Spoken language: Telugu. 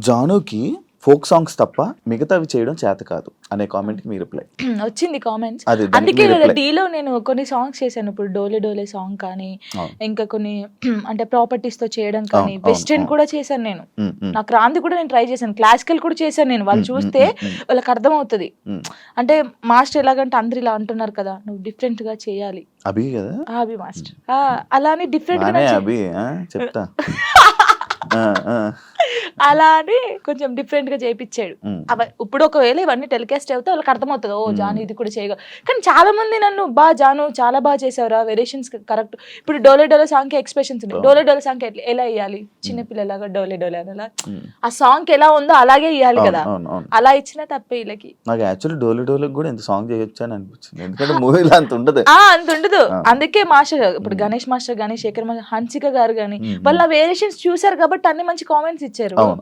జానుకి ఫోక్ సాంగ్స్ తప్ప మిగతావి చేయడం చేత కాదు అనే కామెంట్ కి మీ రిప్లై. వచ్చింది కామెంట్స్. అది దానికి అందుకే మీ కదా reply. డీలో నేను కొన్ని సాంగ్స్ చేశాను. ఇప్పుడు డోలే డోలే సాంగ్ కానీ, అవును. ఇంకా కొన్ని అంటే ప్రాపర్టీస్ తో చేయడం కానీ, అవును, వెస్టర్న్ అవును. కూడా చేశాను నేను. ఉమ్, ఉమ్, నాకు రాంది కూడా నేను ట్రై చేశాను. క్లాసికల్ కూడా చేశాను నేను. వాళ్ళు ఉమ్, చూస్తే ఉమ్, ఉమ్, వాళ్ళకి అర్థమవుతుంది. ఉమ్. అంటే మాస్టర్ ఎలాగంటే అందరు ఇలా అంటున్నారు కదా, నువ్వు డిఫరెంట్ గా చేయాలి. అభి కదా అభి మాస్టర్ అలా అని డిఫరెంట్ గా బానే నన్ను అభి చెప్తా. ఆ, ఆ. అలా అని కొంచెం డిఫరెంట్ గా చేయించాడు. ఉమ్, ఇప్పుడు ఒకవేళ ఇవన్నీ టెలికాస్ట్ అవుతే వాళ్ళకి అర్థమవుతుంది, ఓ ఉమ్. జాను ఇది కూడా చేయగలరు. కానీ చాలా మంది నన్ను జాను చాలా బాగా చేసావురా, వేరియేషన్స్ కరెక్ట్. ఇప్పుడు డోలే డోలే సాంగ్ కి ఎక్స్ప్రెషన్స్ ఉన్నాయి. డోలే డోలే సాంగ్ ఎలా వేయాలి, చిన్నపిల్లలాగా డోలే డోలే అలా ఉమ్. ఆ సాంగ్ ఎలా ఉందో అలాగే ఇవ్వాలి అవును, కదా. అవును, అవును. అలా ఇచ్చినా తప్పే వీళ్ళకి. నాకు యాక్చువల్లీ డోలే డోలకు కూడా ఇంత సాంగ్ చేయొచ్చు అని అనిపించింది, ఎందుకంటే మూవీలో అంత ఉండదు. అంత ఉండదు. ఆ. అందుకే మాస్టర్ ఇప్పుడు ఉమ్. గణేష్ మాస్టర్ గానీ, శేఖర్ మాస్టర్, హన్సిక గారు గానీ ఉమ్, వాళ్ళ వేరియేషన్స్ చూసారు కాబట్టి అన్ని మంచి కామెంట్స్ ఇచ్చారు.